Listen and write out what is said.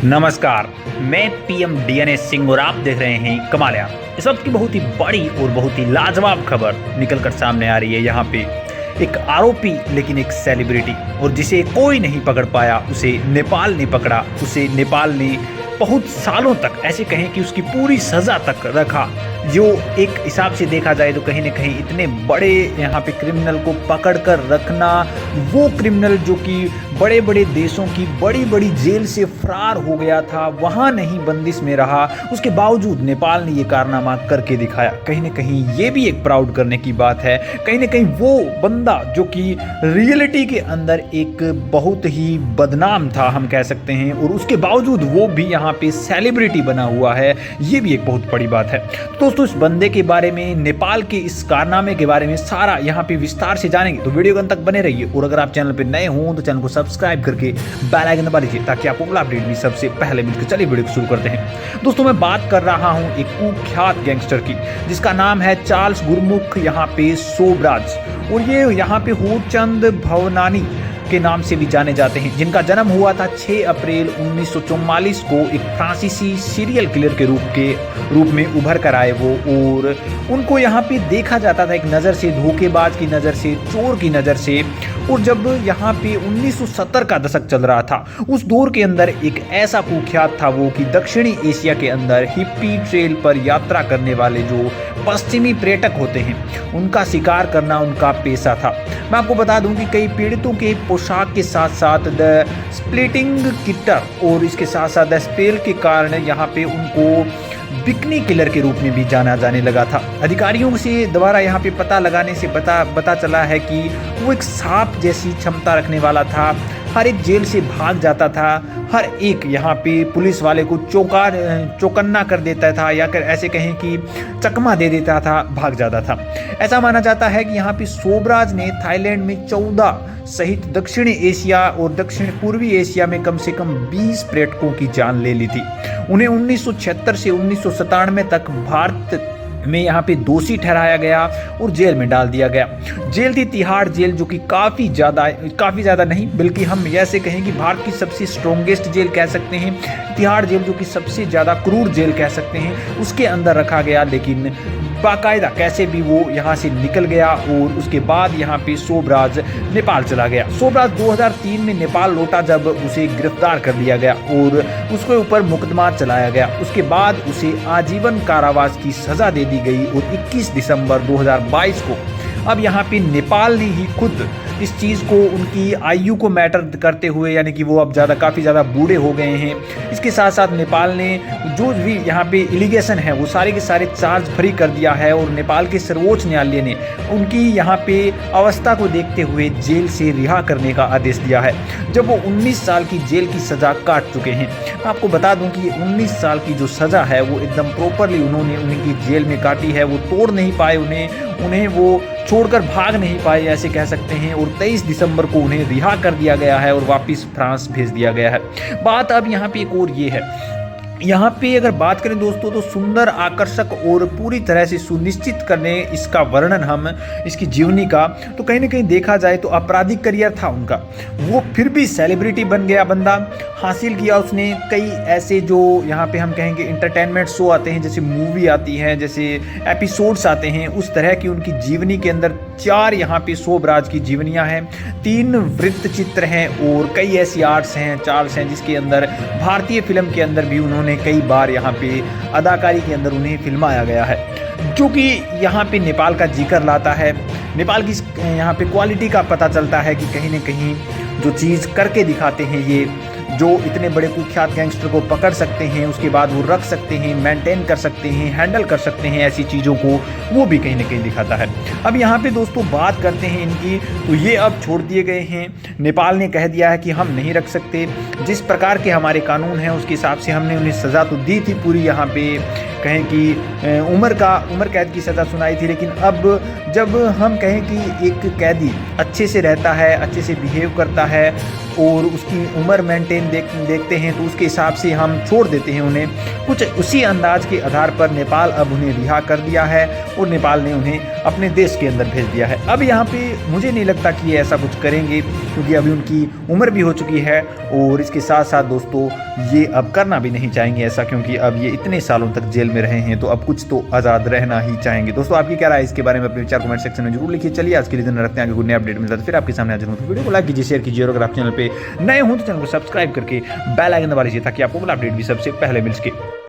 नमस्कार। मैं PM DNS Singh और आप देख रहे हैं कमालिया। इस वक्त की बहुत ही बड़ी और बहुत ही लाजवाब खबर निकलकर सामने आ रही है। यहाँ पे एक आरोपी लेकिन एक सेलिब्रिटी, और जिसे कोई नहीं पकड़ पाया, उसे नेपाल ने पकड़ा। उसे नेपाल ने बहुत सालों तक, ऐसे कहें कि उसकी पूरी सज़ा तक रखा। जो एक हिसाब से देखा जाए तो कहीं ना कहीं इतने बड़े यहाँ पे क्रिमिनल को पकड़ कर रखना, वो क्रिमिनल जो कि बड़े बड़े देशों की बड़ी बड़ी जेल से फरार हो गया था, वहाँ नहीं बंदिश में रहा, उसके बावजूद नेपाल ने ये कारनामा करके दिखाया। कहीं ना कहीं ये भी एक प्राउड करने की बात है। कहीं ना कहीं वो बंदा जो कि रियलिटी के अंदर एक बहुत ही बदनाम था, हम कह सकते हैं, और उसके बावजूद वो भी यहाँ पे सेलिब्रिटी बना हुआ है, ये भी एक बहुत बड़ी बात है। दोस्तों, इस बंदे के बारे में, नेपाल के इस कारनामे के बारे में सारा यहाँ पे विस्तार से जानेंगे, तो वीडियो के अंत तक बने रहिए। और अगर आप चैनल पे नए हों तो चैनल को सब्सक्राइब करके बेल आइकन दबा लीजिए ताकि आपको अगला अपडेट भी सबसे पहले मिलकर। चलिए वीडियो को शुरू करते हैं। दोस्तों, मैं बात कर रहा हूँ एक कुख्यात गैंगस्टर की, जिसका नाम है चार्ल्स गुरमुख, यहाँ पे सोबराज, और ये यहाँ पे होचंद भवनानी के नाम से भी जाने जाते हैं, जिनका जन्म हुआ था 6 अप्रैल 1944 को। एक फ्रांसीसी सीरियल किलर के रूप में उभर कर आए वो, और उनको यहाँ पे देखा जाता था एक नज़र से, धोखेबाज की नज़र से, चोर की नज़र से। और जब यहाँ पे 1970 का दशक चल रहा था, उस दौर के अंदर एक ऐसा कुख्यात था वो कि दक्षिणी एशिया के अंदर हिप्पी ट्रेल पर यात्रा करने वाले जो पश्चिमी पर्यटक होते हैं, उनका शिकार करना उनका पेशा था। मैं आपको बता दूं कि कई पीड़ितों के पोशाक के साथ साथ द स्प्लिटिंग किटर और इसके साथ साथ द स्पेल के कारण यहाँ पे उनको बिकनी किलर के रूप में भी जाना जाने लगा था। अधिकारियों से दोबारा यहाँ पे पता लगाने से पता चला है कि वो एक सांप जैसी क्षमता रखने वाला था। हर एक जेल से भाग जाता था, हर एक यहाँ पे पुलिस वाले को चौकन्ना कर देता था, या कर ऐसे कहें कि चकमा दे देता था, भाग जाता था। ऐसा माना जाता है कि यहाँ पे सोबराज ने थाईलैंड में 14 सहित दक्षिणी एशिया और दक्षिण पूर्वी एशिया में कम से कम 20 पर्यटकों की जान ले ली थी। उन्हें 1976 से 1997 तक भारत में यहाँ पे दोषी ठहराया गया और जेल में डाल दिया गया। जेल थी तिहाड़ जेल, जो कि काफ़ी ज़्यादा नहीं, बल्कि हम ऐसे कहें कि भारत की सबसे स्ट्रॉन्गेस्ट जेल कह सकते हैं। तिहाड़ जेल जो कि सबसे ज़्यादा क्रूर जेल कह सकते हैं, उसके अंदर रखा गया। लेकिन बाकायदा कैसे भी वो यहाँ से निकल गया, और उसके बाद यहाँ पे सोबराज नेपाल चला गया। सोबराज 2003 में नेपाल लौटा जब उसे गिरफ्तार कर लिया गया और उसके ऊपर मुकदमा चलाया गया। उसके बाद उसे आजीवन कारावास की सज़ा दे दी गई, और 21 दिसंबर 2022 को अब यहाँ पे नेपाल ने ही खुद इस चीज़ को, उनकी आयु को मैटर करते हुए, यानी कि वो अब काफ़ी ज़्यादा बूढ़े हो गए हैं, इसके साथ साथ नेपाल ने जो भी यहाँ पे एलिगेशन है वो सारे के सारे चार्ज फ्री कर दिया है। और नेपाल के सर्वोच्च न्यायालय ने उनकी यहाँ पे अवस्था को देखते हुए जेल से रिहा करने का आदेश दिया है, जब वो 19 साल की जेल की सज़ा काट चुके हैं। आपको बता दूं कि ये 19 साल की जो सज़ा है वो एकदम प्रॉपरली उन्होंने उनकी जेल में काटी है। वो तोड़ नहीं पाए, उन्हें वो छोड़कर भाग नहीं पाए, ऐसे कह सकते हैं। और 23 दिसंबर को उन्हें रिहा कर दिया गया है और वापस फ्रांस भेज दिया गया है। बात अब यहाँ पे एक और ये है, यहाँ पे अगर बात करें दोस्तों, तो सुंदर, आकर्षक और पूरी तरह से सुनिश्चित करने इसका वर्णन हम इसकी जीवनी का, तो कहीं ना कहीं देखा जाए तो आपराधिक करियर था उनका, वो फिर भी सेलिब्रिटी बन गया बंदा। हासिल किया उसने कई ऐसे जो यहाँ पे हम कहेंगे इंटरटेनमेंट शो आते हैं, जैसे मूवी आती हैं, जैसे एपिसोड्स आते हैं, उस तरह की उनकी जीवनी के अंदर 4 यहाँ पे सोबराज की जीवनियाँ हैं, 3 वृत्त चित्र हैं, और कई ऐसी आर्ट्स हैं, चार्ट्स हैं, जिसके अंदर भारतीय फिल्म के अंदर भी उन्होंने कई बार यहाँ पे अदाकारी के अंदर उन्हें फिल्माया गया है, जो कि यहाँ पे नेपाल का जिक्र लाता है। नेपाल की यहाँ पे क्वालिटी का पता चलता है कि कहीं ना कहीं जो चीज़ करके दिखाते हैं ये, जो इतने बड़े कुख्यात गैंगस्टर को पकड़ सकते हैं, उसके बाद वो रख सकते हैं, मेंटेन कर सकते हैं, हैंडल कर सकते हैं ऐसी चीज़ों को, वो भी कहीं ना कहीं दिखाता है। अब यहाँ पे दोस्तों बात करते हैं इनकी, तो ये अब छोड़ दिए गए हैं। नेपाल ने कह दिया है कि हम नहीं रख सकते, जिस प्रकार के हमारे कानून हैं उसके हिसाब से हमने उन्हें सज़ा तो दी थी पूरी, यहाँ पे कहें कि उम्र कैद की सज़ा सुनाई थी। लेकिन अब जब हम कहें कि एक कैदी अच्छे से रहता है, अच्छे से बिहेव करता है और उसकी उम्र मेंटेन देखते हैं, तो उसके हिसाब से हम छोड़ देते हैं उन्हें। कुछ उसी अंदाज के आधार पर नेपाल अब उन्हें रिहा कर दिया है और नेपाल ने उन्हें अपने देश के अंदर भेज दिया है। अब यहाँ पे मुझे नहीं लगता कि ये ऐसा कुछ करेंगे, क्योंकि अभी उनकी उम्र भी हो चुकी है और इसके साथ साथ दोस्तों ये अब करना भी नहीं चाहेंगे ऐसा, क्योंकि अब ये इतने सालों तक जेल में रहे हैं तो अब कुछ तो आज़ाद रहना ही चाहेंगे। दोस्तों आपकी क्या राय है इसके बारे में, अपने विचार कमेंट सेक्शन में जरूर लिखिए। चलिए आज के लिए दिन रखते हैं, आगे कोई नया अपडेट मिलता है तो फिर आपके सामने हाजिर हूं। तो वीडियो को लाइक कीजिए, शेयर कीजिए और अगर आप चैनल पे नए हों तो चैनल को सब्सक्राइब करके बेल आइकन दबा लीजिए ताकि आपको अपडेट भी सबसे पहले मिल सके।